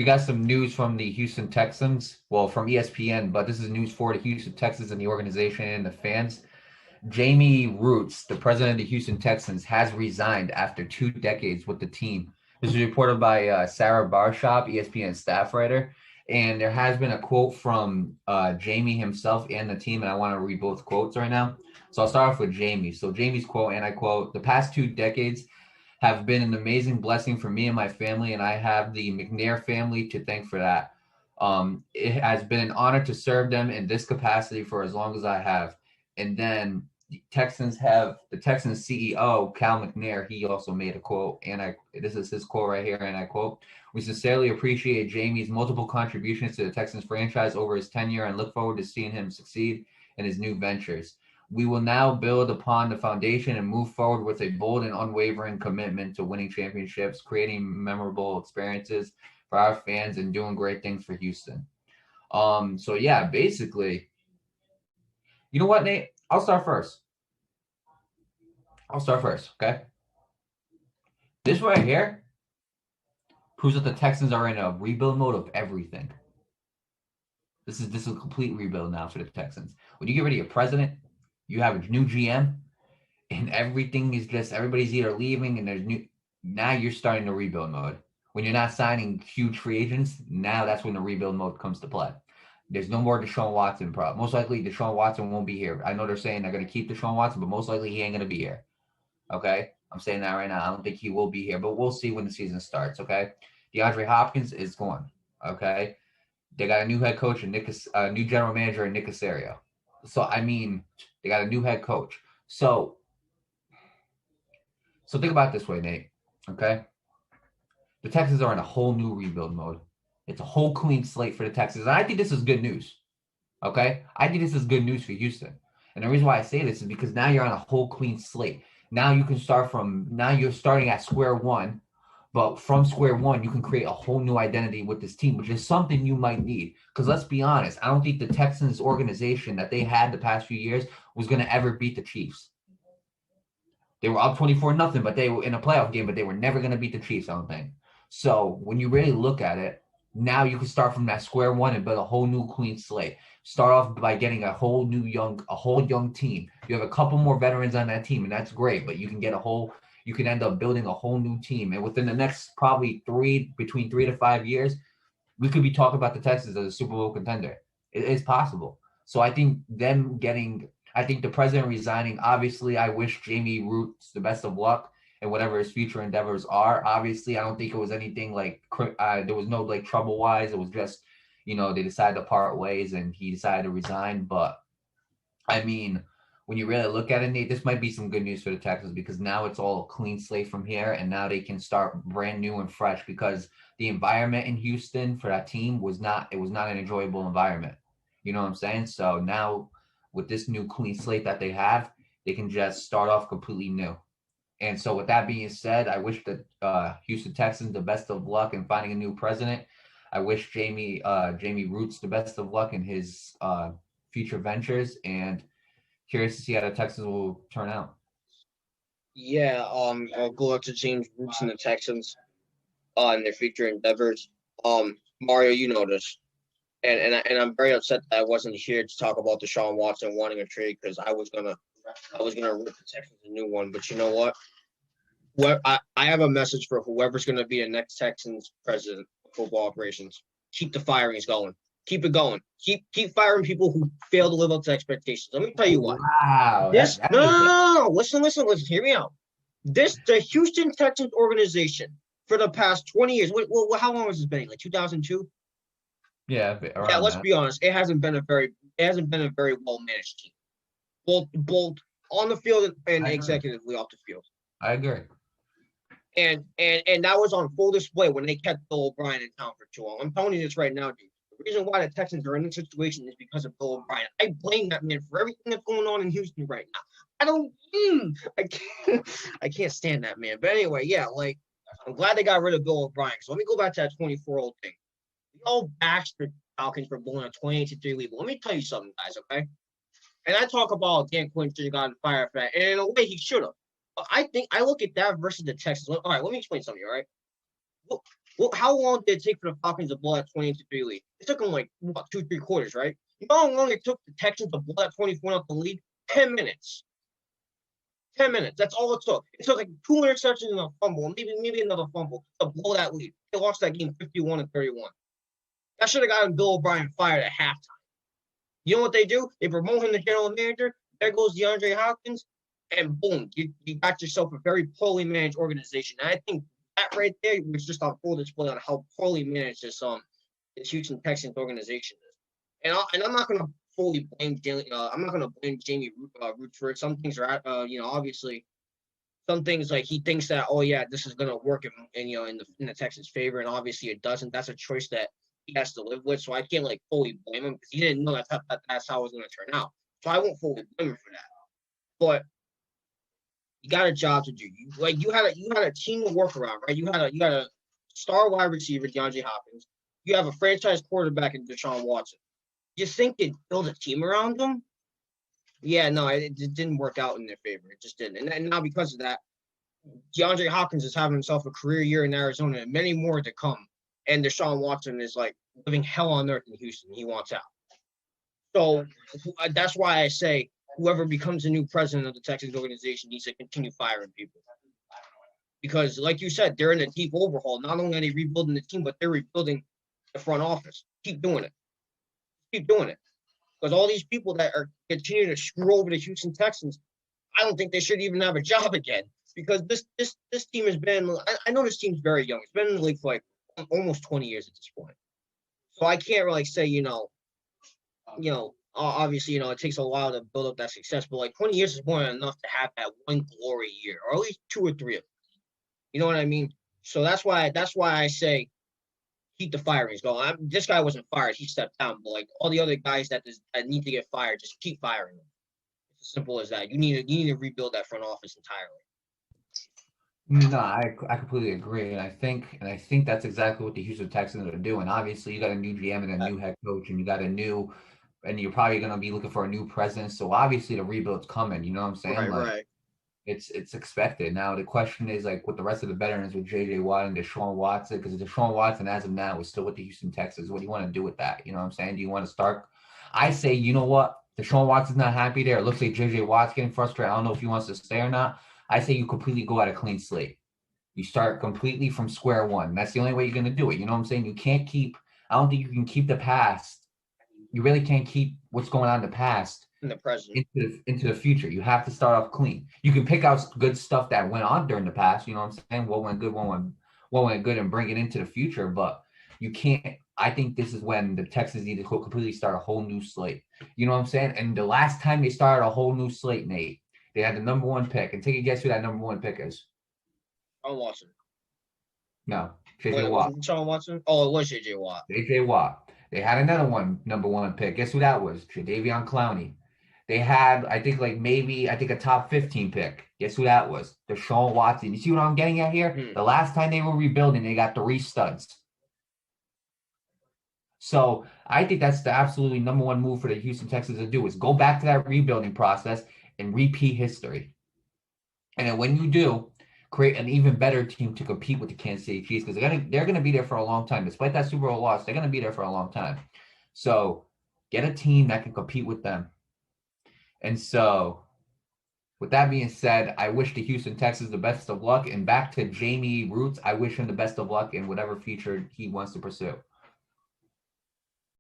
We got some news from the Houston Texans, well, from ESPN, but this is news for the Houston Texans and the organization and the fans. Jamey Rootes, the president of the Houston Texans, has resigned after 2 decades with the team. This was reported by Sarah Barshop, ESPN staff writer. And there has been a quote from Jamey himself and the team, and I want to read both quotes right now. So I'll start off with Jamey. So Jamey's quote, and I quote, "The past 2 decades have been an amazing blessing for me and my family, and I have the McNair family to thank for that. It has been an honor to serve them in this capacity for as long as I have." And then the Texans CEO Cal McNair. He also made a quote, and this is his quote right here, and I quote: "We sincerely appreciate Jamey's multiple contributions to the Texans franchise over his tenure and look forward to seeing him succeed in his new ventures. We will now build upon the foundation and move forward with a bold and unwavering commitment to winning championships, creating memorable experiences for our fans, and doing great things for Houston." So yeah, basically, you know what, Nate? I'll start first. Okay? This right here proves that the Texans are in a rebuild mode of everything. This is a complete rebuild now for the Texans. When you get rid of your president, you have a new GM, and everything is just everybody's either leaving and there's new. Now you're starting the rebuild mode. When you're not signing huge free agents, now that's when the rebuild mode comes to play. There's no more Deshaun Watson problem. Most likely Deshaun Watson won't be here. I know they're saying they're going to keep Deshaun Watson, but most likely he ain't going to be here. Okay? I'm saying that right now. I don't think he will be here, but we'll see when the season starts. Okay? DeAndre Hopkins is gone. Okay? They got a new head coach and new general manager in Nick Caserio. So, I mean, they got a new head coach. So think about it this way, Nate. Okay? The Texans are in a whole new rebuild mode. It's a whole clean slate for the Texans. And I think this is good news. Okay? I think this is good news for Houston. And the reason why I say this is because now you're on a whole clean slate. Now you're starting at square one, but from square one, you can create a whole new identity with this team, which is something you might need. Because let's be honest, I don't think the Texans organization that they had the past few years was going to ever beat the Chiefs. They were up 24-0, but they were in a playoff game, but they were never going to beat the Chiefs, I don't think. So when you really look at it, now you can start from that square one and build a whole new clean slate. Start off by getting a whole young team. You have a couple more veterans on that team, and that's great, but you can end up building a whole new team. And within the next probably between 3 to 5 years, we could be talking about the Texans as a Super Bowl contender. It is possible. So I think the president resigning, obviously I wish Jamey Rootes the best of luck and whatever his future endeavors are. Obviously, I don't think it was anything like there was no like trouble wise. It was just, they decided to part ways and he decided to resign. But I mean, when you really look at it, Nate, this might be some good news for the Texans because now it's all a clean slate from here, and now they can start brand new and fresh because the environment in Houston for that team was not an enjoyable environment. You know what I'm saying? So now with this new clean slate that they have, they can just start off completely new. And so with that being said, I wish the Houston Texans the best of luck in finding a new president. I wish Jamey Rootes the best of luck in his future ventures, and curious to see how the Texans will turn out. Yeah, I'll go out to Jamey Rootes and the Texans in their future endeavors. Mario, you know this. And I'm very upset that I wasn't here to talk about Deshaun Watson wanting a trade because I was gonna rip the Texans a new one. But you know what? I have a message for whoever's gonna be the next Texans president of football operations. Keep the firings going. Keep it going. Keep firing people who fail to live up to expectations. Let me tell you what. Wow. No. Listen. Hear me out. The Houston Texans organization for the past 20 years. Well, how long has this been? Like 2002? Yeah. Let's be honest. It hasn't been a very well managed team, both on the field and executively off the field. I agree. And that was on full display when they kept Bill O'Brien in town for too long. I'm telling you this right now, dude. The reason why the Texans are in this situation is because of Bill O'Brien. I blame that man for everything that's going on in Houston right now. I can't stand that man. But anyway, yeah, like I'm glad they got rid of Bill O'Brien. So let me go back to that 24-year-old thing. We all bashed the Falcons for blowing a 28-3 lead. But let me tell you something, guys, okay? And I talk about Dan Quinn should have gotten fired for that. And in a way, he should have. But I look at that versus the Texans. All right, let me explain something, all right? Well, how long did it take for the Falcons to blow that 20-3 lead? It took them like what, 2-3 quarters, right? You know how long it took the Texans to blow that 24 out the lead? 10 minutes. 10 minutes. That's all it took. It took like 2 interceptions and a fumble, maybe another fumble to blow that lead. They lost that game 51-31. That should have gotten Bill O'Brien fired at halftime. You know what they do? They promote him to general manager. There goes DeAndre Hopkins, and boom, you got yourself a very poorly managed organization. And I think that right there was just on full display on how poorly managed this Houston Texans organization is. And I'm not going to fully blame I'm not going to blame Jamey Rootes for it. Some things are obviously some things like he thinks that, oh yeah, this is going to work in the Texans' favor, and obviously it doesn't. That's a choice that he has to live with. So I can't like fully blame him because he didn't know that's how it was going to turn out. So I won't fully blame him for that. But you got a job to do. You had a team to work around, right? You had a star wide receiver, DeAndre Hopkins. You have a franchise quarterback in Deshaun Watson. You think they'd build a team around them? Yeah, no, it didn't work out in their favor. It just didn't. And now because of that, DeAndre Hopkins is having himself a career year in Arizona and many more to come. And Deshaun Watson is like living hell on earth in Houston. He wants out. So that's why I say whoever becomes the new president of the Texans organization needs to continue firing people. Because like you said, they're in a deep overhaul. Not only are they rebuilding the team, but they're rebuilding the front office. Keep doing it. Keep doing it. Because all these people that are continuing to screw over the Houston Texans, I don't think they should even have a job again. Because this team has been, I know this team's very young. It's been in the league for like almost 20 years at this point. So I can't really say, obviously, it takes a while to build up that success. But like 20 years is more than enough to have that one glory year, or at least 2 or 3 of them. You know what I mean? So that's why I say keep the firings going. This guy wasn't fired; he stepped down. But like all the other guys that need to get fired, just keep firing them. It's as simple as that. You need to rebuild that front office entirely. No, I completely agree, and I think that's exactly what the Houston Texans are doing. Obviously, you got a new GM and a new head coach, and you're probably going to be looking for a new president. So obviously, the rebuild's coming. You know what I'm saying? Right. It's expected. Now the question is like with the rest of the veterans with J.J. Watt and Deshaun Watson, because Deshaun Watson as of now is still with the Houston Texans. What do you want to do with that? You know what I'm saying? Do you want to start? I say, you know what? Deshaun Watson's not happy there. It looks like J.J. Watt's getting frustrated. I don't know if he wants to stay or not. I say you completely go at a clean slate. You start completely from square one. That's the only way you're going to do it. You know what I'm saying? I don't think you can keep the past. You really can't keep what's going on in the past in the present into the future. You have to start off clean. You can pick out good stuff that went on during the past. You know what I'm saying? What went good, what went good, and bring it into the future. But you can't. I think this is when the Texans need to completely start a whole new slate. You know what I'm saying? And the last time they started a whole new slate, Nate, they had the number 1 pick. And take a guess who that number 1 pick is. Sean Watson. No, J.J. Watt. Sean Watson? Oh, it was J.J. Watt. J.J. Watt. They had another number 1 pick. Guess who that was? Jadeveon Clowney. They had, I think a top 15 pick. Guess who that was? Deshaun Watson. You see what I'm getting at here? The last time they were rebuilding, they got 3 studs. So I think that's the absolutely number 1 move for the Houston Texans to do is go back to that rebuilding process and repeat history. And then when you do, create an even better team to compete with the Kansas City Chiefs because they're gonna be there for a long time. Despite that Super Bowl loss, they're gonna be there for a long time. So get a team that can compete with them. And so with that being said, I wish the Houston Texans the best of luck. And back to Jamey Rootes, I wish him the best of luck in whatever future he wants to pursue.